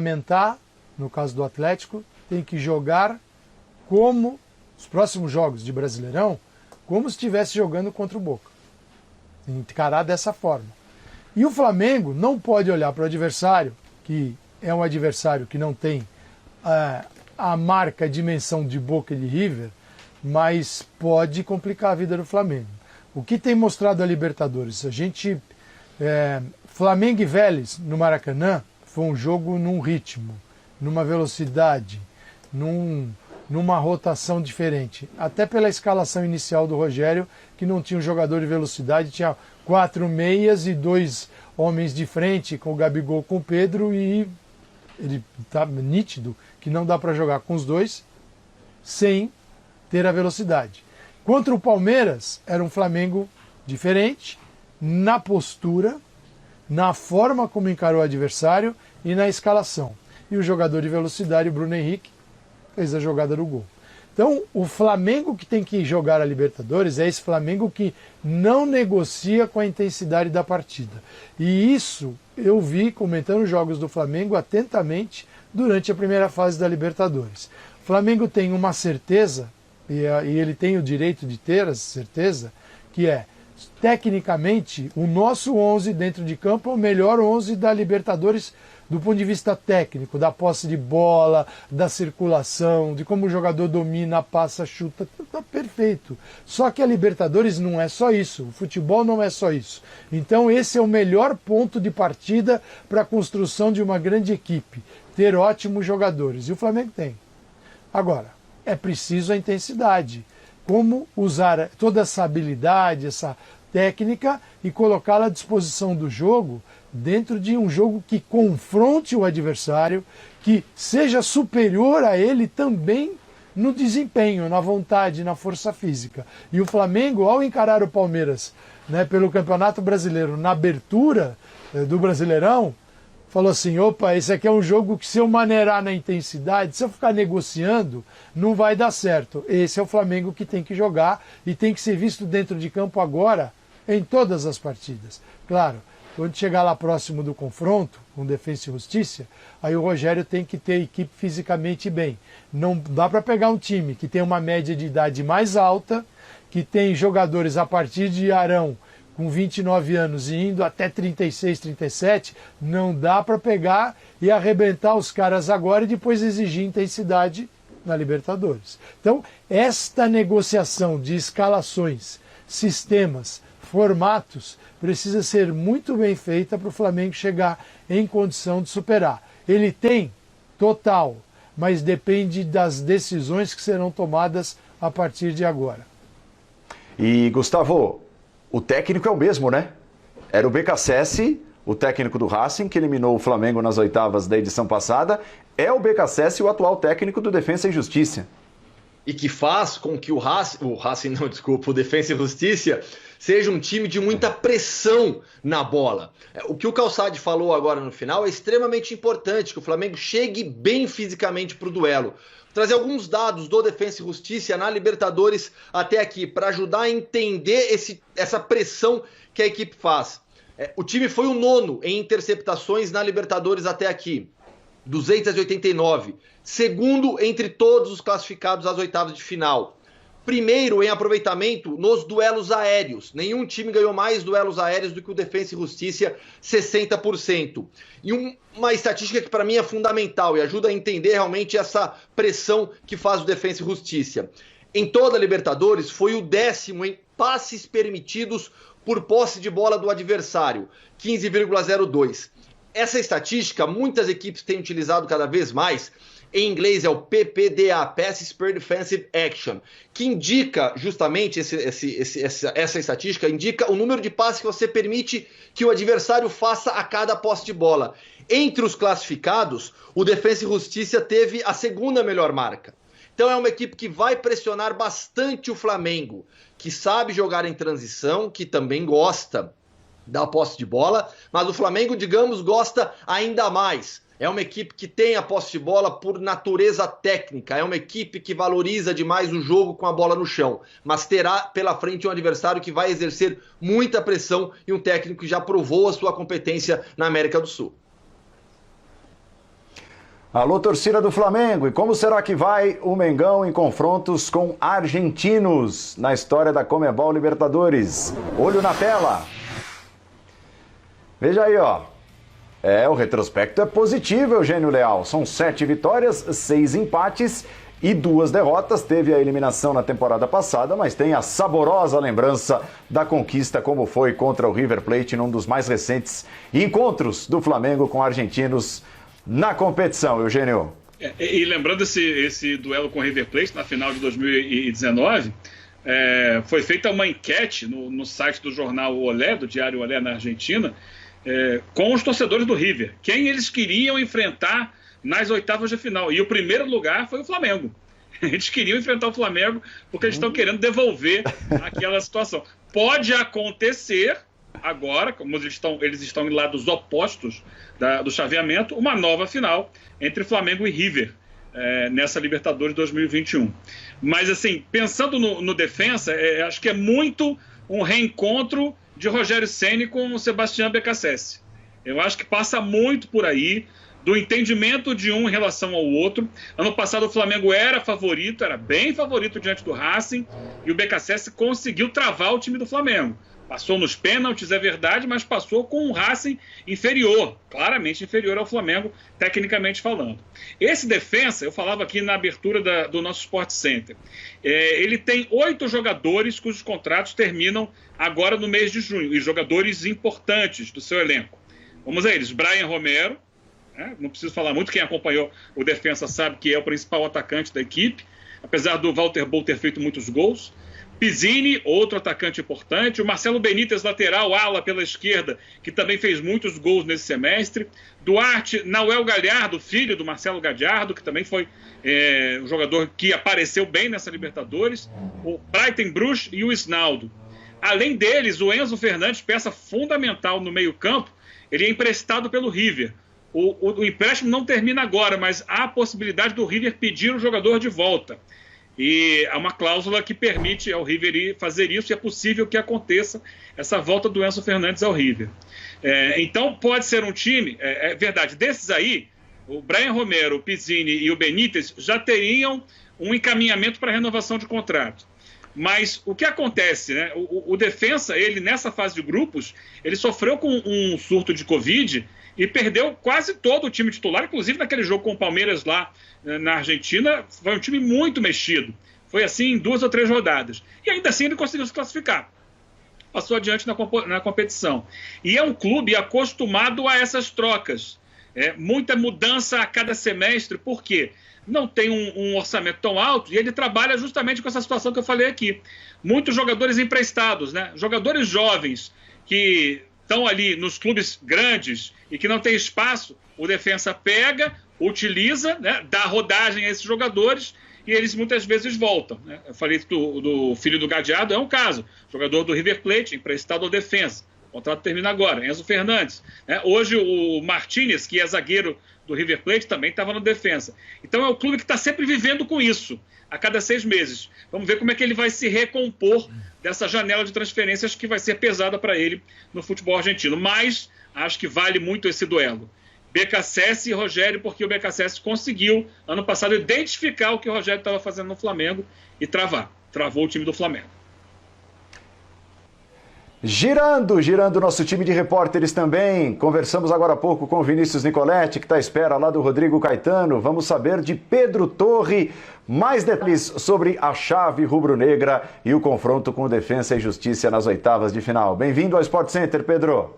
Aumentar, no caso do Atlético, tem que jogar como os próximos jogos de Brasileirão, como se estivesse jogando contra o Boca. Encarar dessa forma. E o Flamengo não pode olhar para o adversário, que é um adversário que não tem a marca, a dimensão de Boca e de River, mas pode complicar a vida do Flamengo. O que tem mostrado a Libertadores? Flamengo e Vélez no Maracanã foi um jogo num ritmo, numa velocidade, numa rotação diferente. Até pela escalação inicial do Rogério, que não tinha um jogador de velocidade, tinha 4 meias e 2 homens de frente, com o Gabigol, com o Pedro, e ele está nítido que não dá para jogar com os dois sem ter a velocidade. Contra o Palmeiras, era um Flamengo diferente na postura, na forma como encarou o adversário e na escalação. E o jogador de velocidade, o Bruno Henrique, fez a jogada do gol. Então, o Flamengo que tem que jogar a Libertadores é esse Flamengo que não negocia com a intensidade da partida. E isso eu vi comentando os jogos do Flamengo atentamente durante a primeira fase da Libertadores. O Flamengo tem uma certeza, e ele tem o direito de ter essa certeza, que é, tecnicamente, o nosso 11 dentro de campo é o melhor 11 da Libertadores do ponto de vista técnico, da posse de bola, da circulação, de como o jogador domina, passa, chuta, tá perfeito. Só que a Libertadores não é só isso, o futebol não é só isso. Então esse é o melhor ponto de partida para a construção de uma grande equipe, ter ótimos jogadores, e o Flamengo tem. Agora, é preciso a intensidade, como usar toda essa habilidade, essa técnica e colocá-la à disposição do jogo, dentro de um jogo que confronte o adversário, que seja superior a ele também no desempenho, na vontade, na força física. E o Flamengo, ao encarar o Palmeiras, pelo Campeonato Brasileiro, na abertura do Brasileirão, falou assim, opa, esse aqui é um jogo que se eu maneirar na intensidade, se eu ficar negociando, não vai dar certo. Esse é o Flamengo que tem que jogar e tem que ser visto dentro de campo agora, em todas as partidas. Claro, quando chegar lá próximo do confronto, com Defensa e Justiça, aí o Rogério tem que ter a equipe fisicamente bem. Não dá para pegar um time que tem uma média de idade mais alta, que tem jogadores a partir de Arão com 29 anos e indo até 36, 37, não dá para pegar e arrebentar os caras agora e depois exigir intensidade na Libertadores. Então, esta negociação de escalações, sistemas, formatos, precisa ser muito bem feita para o Flamengo chegar em condição de superar. Ele tem total, mas depende das decisões que serão tomadas a partir de agora. E, Gustavo, o técnico é o mesmo, né? Era o BKSS, o técnico do Racing, que eliminou o Flamengo nas oitavas da edição passada. É o BKSS o atual técnico do Defensa e Justiça. E que faz com que o Defensa e Justiça seja um time de muita pressão na bola. O que o Calçade falou agora no final é extremamente importante, que o Flamengo chegue bem fisicamente para o duelo. Vou trazer alguns dados do Defensa e Justiça na Libertadores até aqui, para ajudar a entender essa pressão que a equipe faz. O time foi o 9º em interceptações na Libertadores até aqui, 289. Segundo entre todos os classificados às oitavas de final. Primeiro em aproveitamento nos duelos aéreos. Nenhum time ganhou mais duelos aéreos do que o Defensa e Justiça, 60%. E uma estatística que para mim é fundamental e ajuda a entender realmente essa pressão que faz o Defensa e Justiça. Em toda a Libertadores foi o 10º em passes permitidos por posse de bola do adversário, 15,02. Essa estatística muitas equipes têm utilizado cada vez mais. Em inglês é o PPDA, Passes Per Defensive Action, que indica justamente essa estatística, indica o número de passes que você permite que o adversário faça a cada posse de bola. Entre os classificados, o Defensa e Justiça teve a segunda melhor marca. Então é uma equipe que vai pressionar bastante o Flamengo, que sabe jogar em transição, que também gosta da posse de bola, mas o Flamengo, digamos, gosta ainda mais. É uma equipe que tem a posse de bola por natureza técnica, é uma equipe que valoriza demais o jogo com a bola no chão, mas terá pela frente um adversário que vai exercer muita pressão e um técnico que já provou a sua competência na América do Sul. Alô, torcida do Flamengo, e como será que vai o Mengão em confrontos com argentinos na história da Conmebol Libertadores? Olho na tela. Veja aí, ó. O retrospecto é positivo, Eugênio Leal. São 7 vitórias, 6 empates e 2 derrotas. Teve a eliminação na temporada passada, mas tem a saborosa lembrança da conquista como foi contra o River Plate num dos mais recentes encontros do Flamengo com argentinos na competição, Eugênio. E lembrando esse duelo com o River Plate na final de 2019, foi feita uma enquete no site do jornal Olé, do Diário Olé na Argentina, com os torcedores do River, quem eles queriam enfrentar nas oitavas de final. E o primeiro lugar foi o Flamengo. Eles queriam enfrentar o Flamengo porque eles estão querendo devolver aquela situação. Pode acontecer agora, como eles estão em lados opostos do chaveamento, uma nova final entre Flamengo e River nessa Libertadores 2021. Mas, assim, pensando no defensa, acho que é muito um reencontro de Rogério Ceni com o Sebastião Beccacece. Eu acho que passa muito por aí do entendimento de um em relação ao outro. Ano passado o Flamengo era favorito, era bem favorito diante do Racing, e o Beccacece conseguiu travar o time do Flamengo. Passou nos pênaltis, é verdade, mas passou com um Racing inferior, claramente inferior ao Flamengo, tecnicamente falando. Esse defensa, eu falava aqui na abertura do nosso Sport Center, ele tem 8 jogadores cujos contratos terminam agora no mês de junho, e jogadores importantes do seu elenco. Vamos a eles: Brian Romero, não preciso falar muito, quem acompanhou o defensa sabe que é o principal atacante da equipe, apesar do Walter Bol ter feito muitos gols. Pizzini, outro atacante importante. O Marcelo Benítez, lateral, ala pela esquerda, que também fez muitos gols nesse semestre. Duarte, Nauel Galhardo, filho do Marcelo Galhardo, que também foi um jogador que apareceu bem nessa Libertadores. O Breitenbruch e o Isnaldo. Além deles, o Enzo Fernandes, peça fundamental no meio-campo, ele é emprestado pelo River. O empréstimo não termina agora, mas há a possibilidade do River pedir o jogador de volta. E há uma cláusula que permite ao River fazer isso, e é possível que aconteça essa volta do Enzo Fernandes ao River. Então pode ser um time, é verdade, desses aí, o Brian Romero, o Pizzini e o Benítez já teriam um encaminhamento para renovação de contrato. Mas o que acontece, né? O defensa, ele nessa fase de grupos, ele sofreu com um surto de Covid e perdeu quase todo o time titular, inclusive naquele jogo com o Palmeiras lá na Argentina, foi um time muito mexido. Foi assim em 2 ou 3 rodadas. E ainda assim ele conseguiu se classificar. Passou adiante na competição. E é um clube acostumado a essas trocas. Muita mudança a cada semestre. Por quê? Não tem um orçamento tão alto, e ele trabalha justamente com essa situação que eu falei aqui. Muitos jogadores emprestados, né? Jogadores jovens que estão ali nos clubes grandes e que não tem espaço, o defensa pega, utiliza, né, dá rodagem a esses jogadores e eles muitas vezes voltam, né? Eu falei do filho do Galhardo, é um caso. Jogador do River Plate, emprestado ao defensa. O contrato termina agora. Enzo Fernandes. Né? Hoje o Martínez, que é zagueiro do River Plate, também estava no defensa. Então é o clube que está sempre vivendo com isso, a cada 6 meses. Vamos ver como é que ele vai se recompor dessa janela de transferências que vai ser pesada para ele no futebol argentino. Mas acho que vale muito esse duelo. Beccacece e Rogério, porque o Beccacece conseguiu, ano passado, identificar o que o Rogério estava fazendo no Flamengo e travou o time do Flamengo. Girando nosso time de repórteres também. Conversamos agora há pouco com o Vinícius Nicoletti, que está à espera lá do Rodrigo Caetano. Vamos saber de Pedro Torre mais detalhes sobre a chave rubro-negra e o confronto com o Defensa e Justiça nas oitavas de final. Bem-vindo ao Sport Center, Pedro.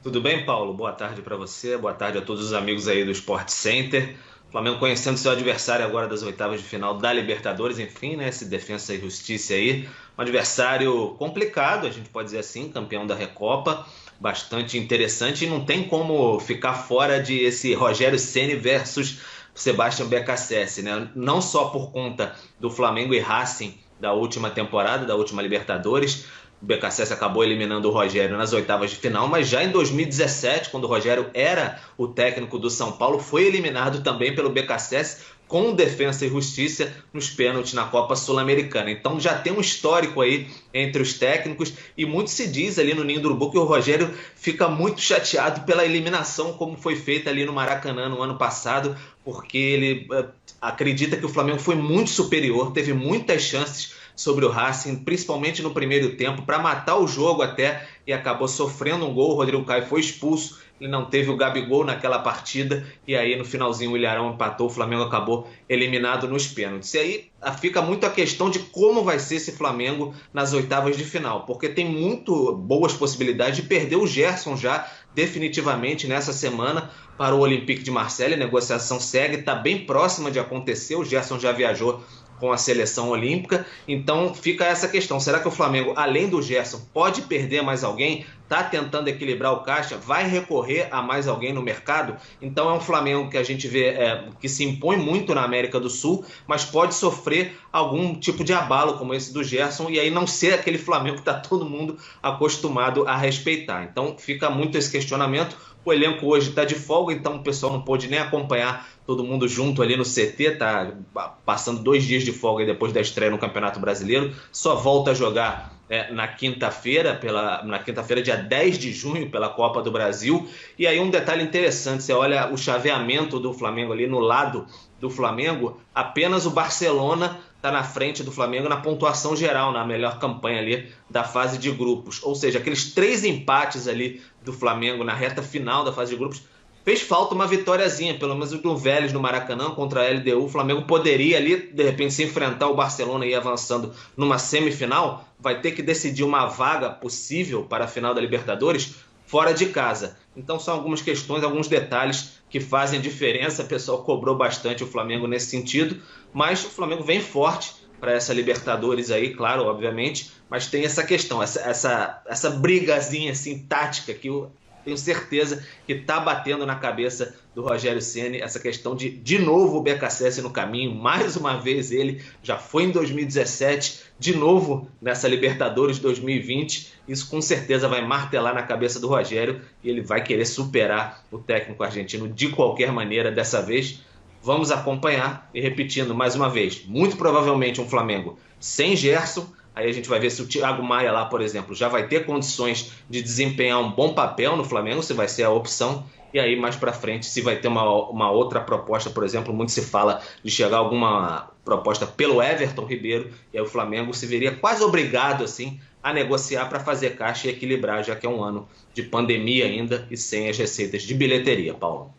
Tudo bem, Paulo? Boa tarde para você, boa tarde a todos os amigos aí do Sport Center. O Flamengo conhecendo seu adversário agora das oitavas de final da Libertadores, enfim, né? Esse Defensa e Justiça aí. Um adversário complicado, a gente pode dizer assim, campeão da Recopa, bastante interessante, e não tem como ficar fora de esse Rogério Ceni versus Sebastião Beccacece, né? Não só por conta do Flamengo e Racing da última temporada, da última Libertadores, o BKSS acabou eliminando o Rogério nas oitavas de final, mas já em 2017, quando o Rogério era o técnico do São Paulo, foi eliminado também pelo BKSS com Defensa e Justiça nos pênaltis na Copa Sul-Americana. Então já tem um histórico aí entre os técnicos e muito se diz ali no Ninho do Urubu que o Rogério fica muito chateado pela eliminação como foi feita ali no Maracanã no ano passado, porque ele acredita que o Flamengo foi muito superior, teve muitas chances sobre o Racing, principalmente no primeiro tempo, para matar o jogo até, e acabou sofrendo um gol. O Rodrigo Caio foi expulso, ele não teve o Gabigol naquela partida, e aí no finalzinho o Ilharão empatou, o Flamengo acabou eliminado nos pênaltis. E aí fica muito a questão de como vai ser esse Flamengo nas oitavas de final, porque tem muito boas possibilidades de perder o Gerson já definitivamente nessa semana para o Olympique de Marseille. A negociação segue, está bem próxima de acontecer, o Gerson já viajou com a seleção olímpica, então fica essa questão, será que o Flamengo, além do Gerson, pode perder mais alguém? Está tentando equilibrar o caixa? Vai recorrer a mais alguém no mercado? Então é um Flamengo que a gente vê que se impõe muito na América do Sul, mas pode sofrer algum tipo de abalo como esse do Gerson, e aí não ser aquele Flamengo que está todo mundo acostumado a respeitar. Então fica muito esse questionamento. O elenco hoje está de folga, então o pessoal não pôde nem acompanhar todo mundo junto ali no CT, está passando 2 dias de folga depois da estreia no Campeonato Brasileiro, só volta a jogar na quinta-feira, dia 10 de junho, pela Copa do Brasil. E aí um detalhe interessante, você olha o chaveamento do Flamengo ali no lado do Flamengo, apenas o Barcelona está na frente do Flamengo na pontuação geral, na melhor campanha ali da fase de grupos. Ou seja, aqueles 3 empates ali do Flamengo na reta final da fase de grupos, fez falta uma vitóriazinha, pelo menos do Vélez no Maracanã contra a LDU. O Flamengo poderia ali, de repente, se enfrentar o Barcelona e ir avançando numa semifinal, vai ter que decidir uma vaga possível para a final da Libertadores fora de casa. Então são algumas questões, alguns detalhes que fazem diferença. O pessoal cobrou bastante o Flamengo nesse sentido, mas o Flamengo vem forte para essa Libertadores aí, claro, obviamente, mas tem essa questão, essa brigazinha assim, tática que eu tenho certeza que está batendo na cabeça do Rogério Ceni, essa questão de novo o BKSS no caminho, mais uma vez ele, já foi em 2017, de novo nessa Libertadores 2020, isso com certeza vai martelar na cabeça do Rogério e ele vai querer superar o técnico argentino de qualquer maneira dessa vez. Vamos acompanhar e repetindo mais uma vez, muito provavelmente um Flamengo sem Gerson. Aí a gente vai ver se o Thiago Maia lá, por exemplo, já vai ter condições de desempenhar um bom papel no Flamengo, se vai ser a opção. E aí mais para frente, se vai ter uma outra proposta, por exemplo, muito se fala de chegar alguma proposta pelo Everton Ribeiro, e aí o Flamengo se veria quase obrigado assim a negociar para fazer caixa e equilibrar, já que é um ano de pandemia ainda e sem as receitas de bilheteria, Paulo.